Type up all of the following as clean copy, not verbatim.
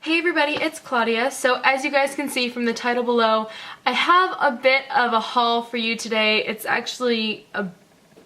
Hey everybody, it's Claudia. So as you guys can see from the title below, I have a bit of a haul for you today. It's actually a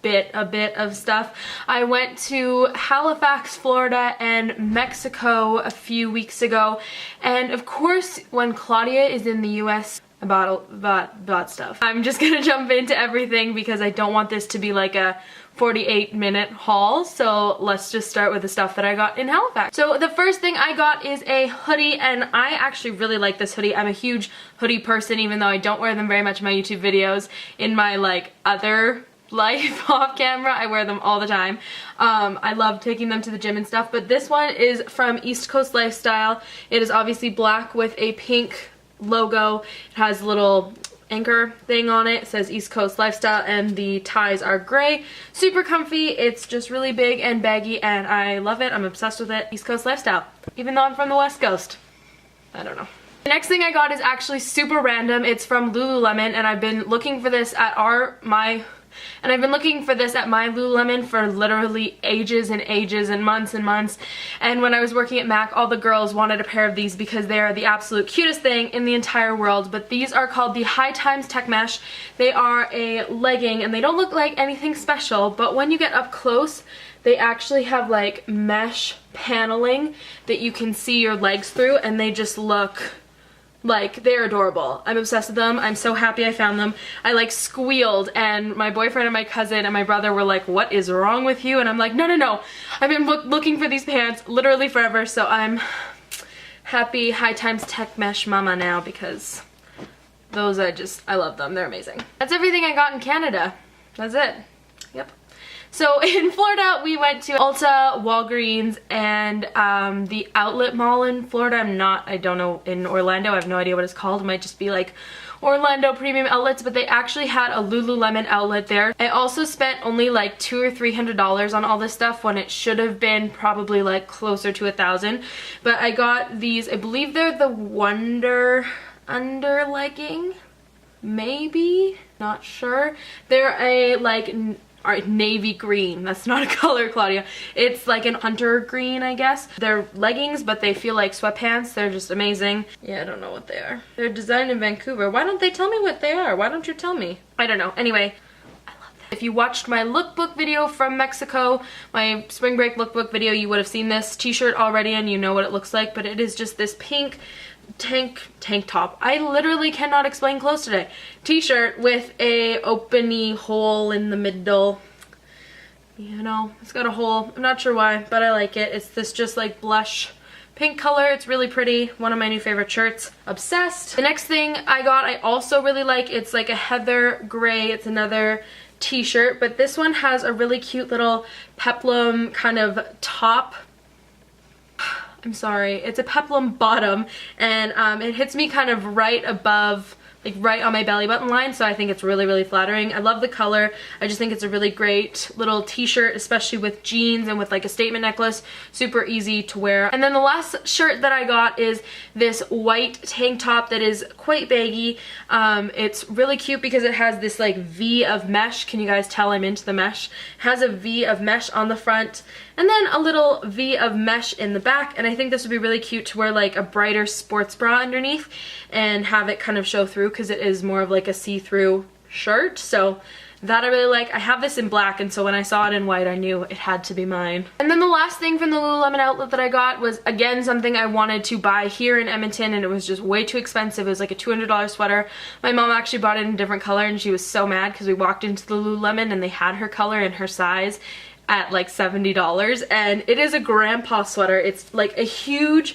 bit of stuff. I went to Halifax, Florida and Mexico a few weeks ago, and of course when Claudia is in the US about stuff, I'm just gonna jump into everything because I don't want this to be like a 48-minute haul, so let's just start with the stuff that I got in Halifax. So the first thing I got is a hoodie, and I actually really like this hoodie. I'm a huge hoodie person, even though I don't wear them very much in my YouTube videos. In my like other life off camera, I wear them all the time. I love taking them to the gym and stuff, but this one is from East Coast Lifestyle. It is obviously black with a pink logo. It has a little anchor thing on it. It says East Coast Lifestyle and the ties are gray. Super comfy. It's just really big and baggy and I love it. I'm obsessed with it. East Coast Lifestyle. Even though I'm from the West Coast. I don't know. The next thing I got is actually super random. It's from Lululemon and I've been looking for this at my Lululemon for literally ages and ages and months and months. And when I was working at MAC, all the girls wanted a pair of these because they are the absolute cutest thing in the entire world. But these are called the High Times Tech Mesh. They are a legging and they don't look like anything special, but when you get up close, they actually have like mesh paneling that you can see your legs through, and they just look like they're adorable. I'm obsessed with them. I'm so happy I found them. I like squealed and my boyfriend and my cousin and my brother were like, what is wrong with you? And I'm like, no. I've been looking for these pants literally forever, so I'm happy High Times Tech Mesh mama now because those I love them. They're amazing. That's everything I got in Canada. That's it. Yep. So in Florida, we went to Ulta, Walgreens, and the outlet mall in Florida. I don't know, in Orlando, I have no idea what it's called. It might just be like Orlando Premium Outlets, but they actually had a Lululemon outlet there. I also spent only like $200 or $300 on all this stuff when it should have been probably like closer to $1,000. But I got these, I believe they're the Wonder Under legging, maybe? Not sure. They're a like navy green. That's not a color, Claudia. It's like an hunter green, I guess. They're leggings, but they feel like sweatpants. They're just amazing. Yeah, I don't know what they are. They're designed in Vancouver. Why don't they tell me what they are? Why don't you tell me? I don't know. Anyway, I love them. If you watched my lookbook video from Mexico, my spring break lookbook video, you would have seen this t-shirt already and you know what it looks like, but it is just this pink tank top. I literally cannot explain clothes today. T-shirt with a openy hole in the middle. You know, it's got a hole. I'm not sure why, but I like it. It's this just like blush pink color. It's really pretty. One of my new favorite shirts. Obsessed. The next thing I got, I also really like. It's like a heather gray. It's another t-shirt, but this one has a really cute little peplum kind of top. I'm sorry, it's a peplum bottom, and it hits me kind of right above, like right on my belly button line, so I think it's really flattering. I love the color. I just think it's a really great little t-shirt, especially with jeans and with like a statement necklace. Super easy to wear. And then the last shirt that I got is this white tank top that is quite baggy. It's really cute because it has this like V of mesh. Can you guys tell I'm into the mesh? It has a V of mesh on the front and then a little V of mesh in the back, and I think this would be really cute to wear like a brighter sports bra underneath and have it kind of show through because it is more of like a see-through shirt. So that I really like. I have this in black, and so when I saw it in white, I knew it had to be mine. And then the last thing from the Lululemon outlet that I got was, again, something I wanted to buy here in Edmonton, and it was just way too expensive. It was like a $200 sweater. My mom actually bought it in a different color, and she was so mad because we walked into the Lululemon and they had her color and her size at like $70, and it is a grandpa sweater. It's like a huge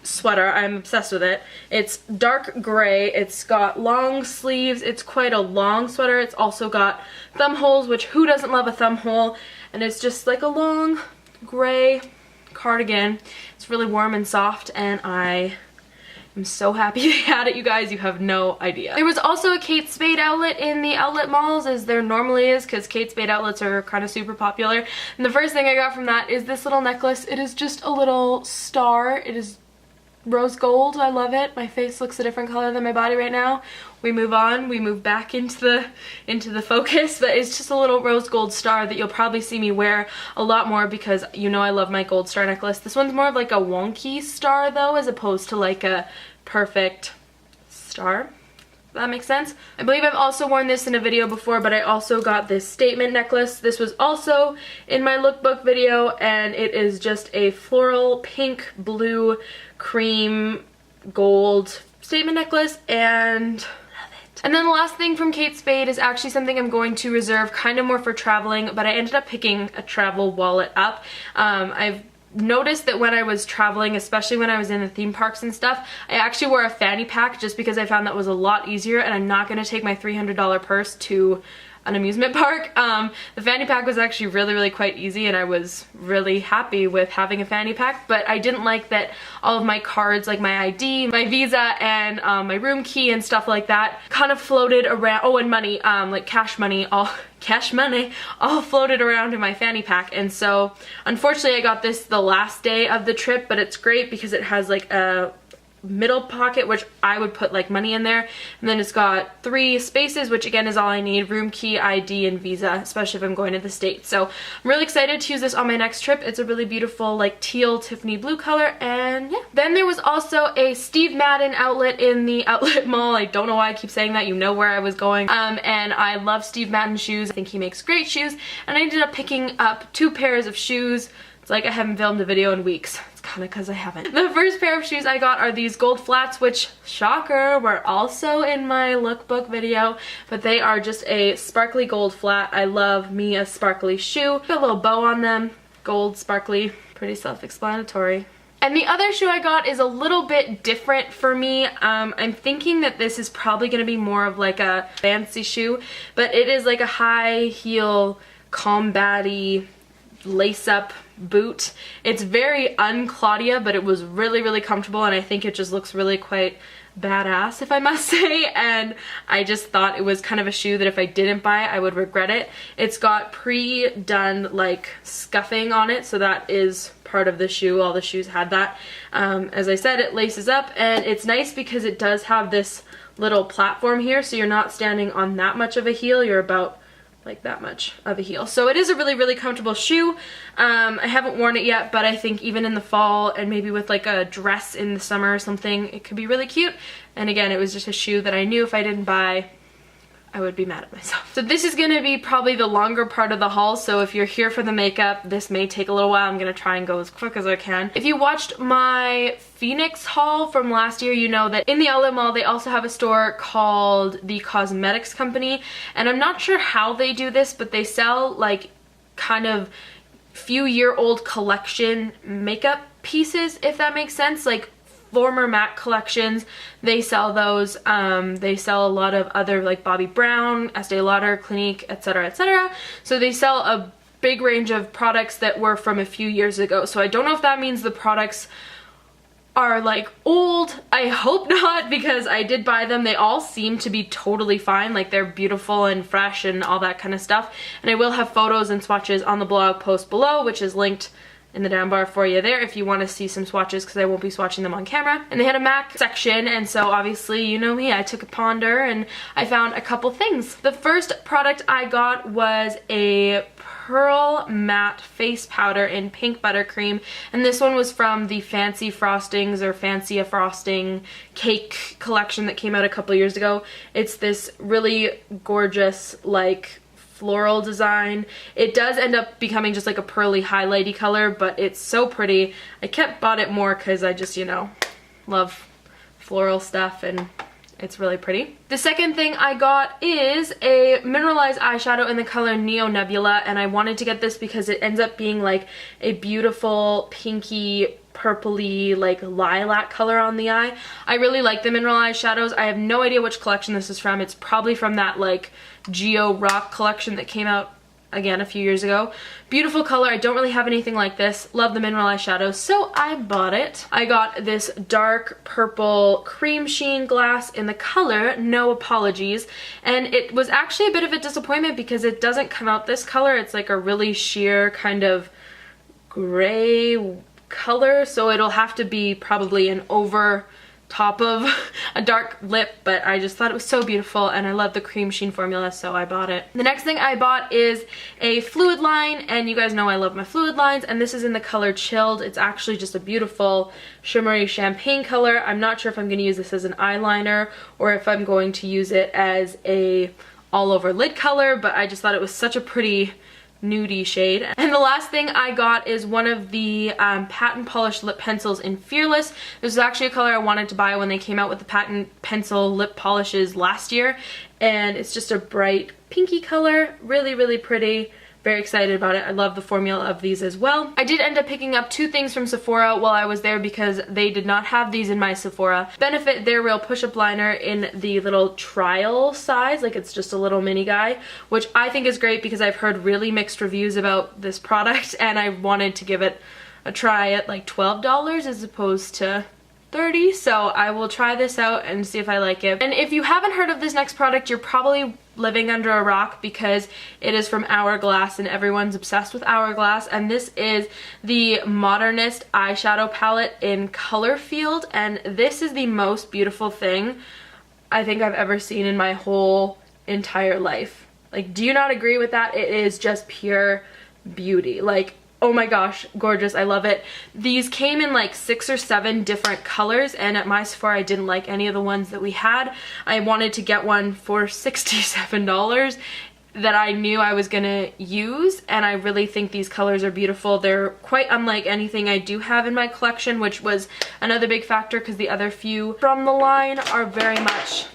sweater. I'm obsessed with it. It's dark gray. It's got long sleeves. It's quite a long sweater. It's also got thumb holes, which who doesn't love a thumb hole? And it's just like a long gray cardigan. It's really warm and soft, and I I'm so happy they had it, you guys. You have no idea. There was also a Kate Spade outlet in the outlet malls, as there normally is, because Kate Spade outlets are kind of super popular. And the first thing I got from that is this little necklace. It is just a little star. It is rose gold. I love it. My face looks a different color than my body right now. We move on, we move back into the focus, but it's just a little rose gold star that you'll probably see me wear a lot more because you know I love my gold star necklace. This one's more of like a wonky star though, as opposed to like a perfect star. That makes sense. I believe I've also worn this in a video before, but I also got this statement necklace. This was also in my lookbook video, and it is just a floral pink, blue, cream, gold statement necklace, and and then the last thing from Kate Spade is actually something I'm going to reserve kind of more for traveling, but I ended up picking a travel wallet up. I've noticed that when I was traveling, especially when I was in the theme parks and stuff, I actually wore a fanny pack just because I found that was a lot easier, and I'm not going to take my $300 purse to an amusement park. The fanny pack was actually really quite easy, and I was really happy with having a fanny pack, but I didn't like that all of my cards, like my ID, my visa, and my room key and stuff like that kind of floated around. Oh, and money, like cash money, all floated around in my fanny pack. And so unfortunately I got this the last day of the trip, but it's great because it has like a middle pocket which I would put like money in there, and then it's got 3 spaces, which again is all I need: room key, ID, and visa, especially if I'm going to the States. So I'm really excited to use this on my next trip. It's a really beautiful like teal Tiffany blue color, and yeah. Then there was also a Steve Madden outlet in the outlet mall. I don't know why I keep saying that, you know where I was going. And I love Steve Madden shoes. I think he makes great shoes, and I ended up picking up 2 pairs of shoes. It's like I haven't filmed a video in weeks. It's kind of because I haven't. The first pair of shoes I got are these gold flats, which, shocker, were also in my lookbook video, but they are just a sparkly gold flat. I love me a sparkly shoe. Got a little bow on them, gold, sparkly, pretty self-explanatory. And the other shoe I got is a little bit different for me. I'm thinking that this is probably going to be more of like a fancy shoe, but it is like a high heel, combat-y, lace-up boot. It's very un-Claudia, but it was really comfortable, and I think it just looks really quite badass, if I must say, and I just thought it was kind of a shoe that if I didn't buy it, I would regret it. It's got pre-done like scuffing on it, so that is part of the shoe. All the shoes had that. As I said, it laces up, and it's nice because it does have this little platform here, so you're not standing on that much of a heel, you're about like that much of a heel. So it is a really comfortable shoe. I haven't worn it yet, but I think even in the fall and maybe with like a dress in the summer or something, it could be really cute. And again, it was just a shoe that I knew if I didn't buy, I would be mad at myself. So this is going to be probably the longer part of the haul, so if you're here for the makeup, this may take a little while. I'm going to try and go as quick as I can. If you watched my Phoenix haul from last year, you know that in the outlet mall they also have a store called the Cosmetics Company, and I'm not sure how they do this, but they sell like kind of few-year-old collection makeup pieces, if that makes sense, like former MAC collections. They sell those. They sell a lot of other like Bobbi Brown, Estee Lauder, Clinique, etc, etc. So they sell a big range of products that were from a few years ago. So I don't know if that means the products are like old. I hope not, because I did buy them. They all seem to be totally fine, like they're beautiful and fresh and all that kind of stuff. And I will have photos and swatches on the blog post below, which is linked in the down bar for you there if you want to see some swatches, because I won't be swatching them on camera. And they had a MAC section, and so obviously, you know me, I took a ponder and I found a couple things. The first product I got was a Pearl Matte Face Powder in Pink Buttercream, and this one was from the Fancy Frostings or Fancy a Frosting cake collection that came out a couple years ago. It's this really gorgeous like floral design. It does end up becoming just like a pearly highlighty color, but it's so pretty. I bought it more because I just, you know, love floral stuff, and it's really pretty. The second thing I got is a mineralized eyeshadow in the color Neo Nebula, and I wanted to get this because it ends up being like a beautiful pinky purpley like lilac color on the eye. I really like the mineralized shadows. I have no idea which collection this is from. It's probably from that like Geo Rock collection that came out again a few years ago. Beautiful color. I don't really have anything like this. Love the mineralized shadows, so I bought it. I got this dark purple cream sheen glass in the color No Apologies, and it was actually a bit of a disappointment because it doesn't come out this color. It's like a really sheer kind of gray color, so it'll have to be probably an over top of a dark lip, but I just thought it was so beautiful and I love the cream sheen formula, so I bought it. The next thing I bought is a fluid line, and you guys know I love my fluid lines, and this is in the color Chilled. It's actually just a beautiful shimmery champagne color. I'm not sure if I'm going to use this as an eyeliner or if I'm going to use it as a all over lid color, but I just thought it was such a pretty nudie shade. And the last thing I got is one of the patent polished lip pencils in Fearless. This is actually a color I wanted to buy when they came out with the patent pencil lip polishes last year, and it's just a bright pinky color, really, really pretty. Very excited about it. I love the formula of these as well. I did end up picking up 2 things from Sephora while I was there because they did not have these in my Sephora. Benefit Their Real push-up liner in the little trial size, like it's just a little mini guy, which I think is great because I've heard really mixed reviews about this product and I wanted to give it a try at like $12 as opposed to $30, so I will try this out and see if I like it. And if you haven't heard of this next product, you're probably living under a rock because it is from Hourglass and everyone's obsessed with Hourglass, and this is the Modernist eyeshadow palette in Color Field, and this is the most beautiful thing I think I've ever seen in my whole entire life. Like, do you not agree with that? It is just pure beauty. Like, oh my gosh, gorgeous. I love it. These came in like 6 or 7 different colors, and at my Sephora I didn't like any of the ones that we had. I wanted to get one for $67 that I knew I was gonna use, and I really think these colors are beautiful. They're quite unlike anything I do have in my collection, which was another big factor because the other few from the line are very much...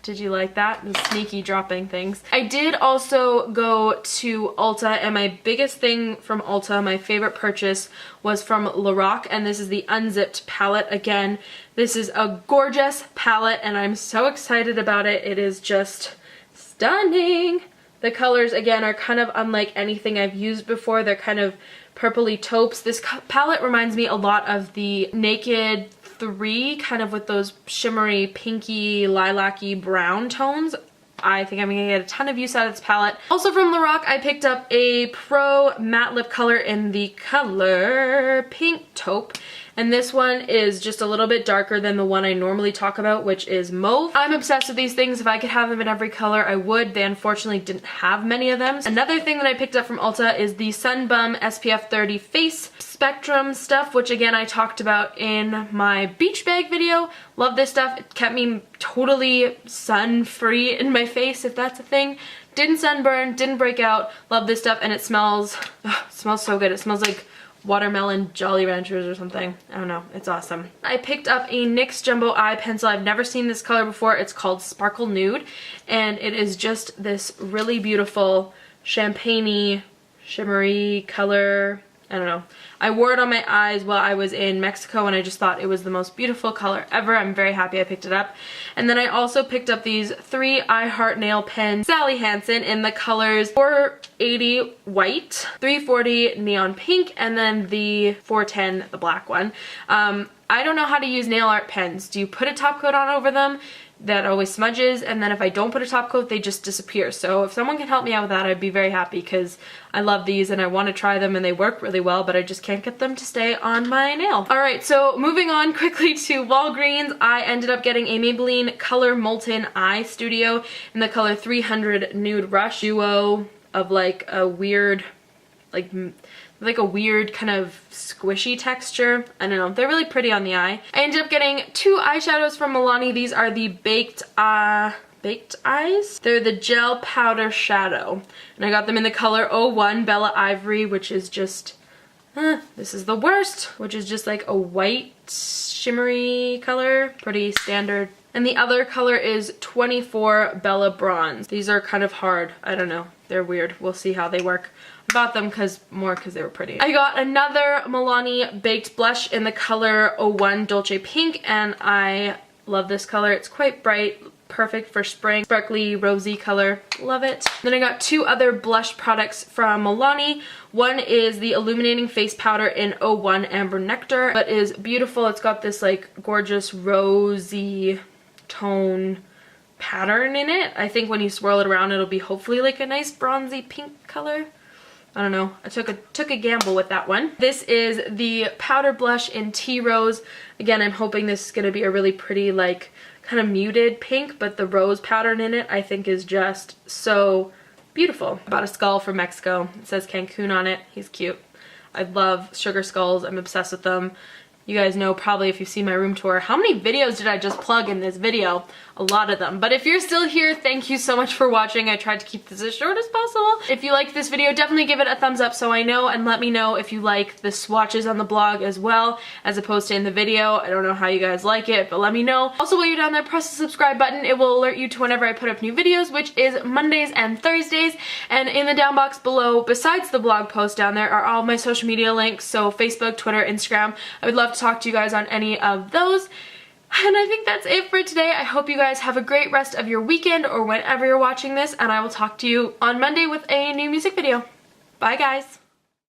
Did you like that? The sneaky dropping things. I did also go to Ulta, and my biggest thing from Ulta, my favorite purchase, was from Lookbook, and this is the Unzipped palette. Again, this is a gorgeous palette, and I'm so excited about it. It is just stunning. The colors, again, are kind of unlike anything I've used before. They're kind of purpley taupes. This palette reminds me a lot of the Naked 3, kind of with those shimmery, pinky, lilac-y brown tones. I think I'm gonna get a ton of use out of this palette. Also from Lookbook, I picked up a Pro Matte Lip Color in the color Pink Taupe. And this one is just a little bit darker than the one I normally talk about, which is Mauve. I'm obsessed with these things. If I could have them in every color, I would. They unfortunately didn't have many of them. Another thing that I picked up from Ulta is the Sunbum SPF 30 Face Spectrum stuff, which again I talked about in my beach bag video. Love this stuff. It kept me totally sun-free in my face, if that's a thing. Didn't sunburn, didn't break out. Love this stuff, and it smells so good. It smells like watermelon Jolly Ranchers or something. I don't know. It's awesome. I picked up a NYX Jumbo Eye Pencil. I've never seen this color before. It's called Sparkle Nude, and it is just this really beautiful champagne-y, shimmery color. I don't know. I wore it on my eyes while I was in Mexico, and I just thought it was the most beautiful color ever. I'm very happy I picked it up. And then I also picked up these 3 I Heart nail pens, Sally Hansen, in the colors 480 white, 340 neon pink, and then the 410, the black one. I don't know how to use nail art pens. Do you put a top coat on over them? That always smudges, and then if I don't put a top coat, they just disappear. So if someone can help me out with that, I'd be very happy because I love these and I want to try them and they work really well, but I just can't get them to stay on my nail. Alright, so moving on quickly to Walgreens, I ended up getting a Maybelline Color Molten Eye Studio in the color 300 Nude Rush duo of like a weird, like a weird kind of squishy texture. I don't know. They're really pretty on the eye. I ended up getting 2 eyeshadows from Milani. These are the Baked Eyes. They're the Gel Powder Shadow. And I got them in the color 01 Bella Ivory, which is just, this is the worst, which is just like a white shimmery color. Pretty standard. And the other color is 24 Bella Bronze. These are kind of hard. I don't know. They're weird. We'll see how they work. I got them because they were pretty. I got another Milani Baked Blush in the color 01 Dolce Pink, and I love this color. It's quite bright, perfect for spring, sparkly, rosy color. Love it. Then I got 2 other blush products from Milani. One is the Illuminating Face Powder in 01 Amber Nectar, but is beautiful. It's got this like gorgeous rosy tone pattern in it. I think when you swirl it around, it'll be hopefully like a nice bronzy pink color. I don't know, I took a gamble with that one. This is the powder blush in Tea Rose. Again, I'm hoping this is gonna be a really pretty, like, kind of muted pink, but the rose pattern in it I think is just so beautiful. I bought a skull from Mexico. It says Cancun on it. He's cute. I love sugar skulls. I'm obsessed with them. You guys know probably if you've seen my room tour. How many videos did I just plug in this video? A lot of them. But if you're still here, thank you so much for watching. I tried to keep this as short as possible. If you liked this video, definitely give it a thumbs up so I know, and let me know if you like the swatches on the blog as well, as opposed to in the video. I don't know how you guys like it, but let me know. Also, while you're down there, press the subscribe button. It will alert you to whenever I put up new videos, which is Mondays and Thursdays. And in the down box below, besides the blog post down there, are all my social media links. So Facebook, Twitter, Instagram. I would love to talk to you guys on any of those. And I think that's it for today. I hope you guys have a great rest of your weekend or whenever you're watching this, and I will talk to you on Monday with a new music video. Bye guys!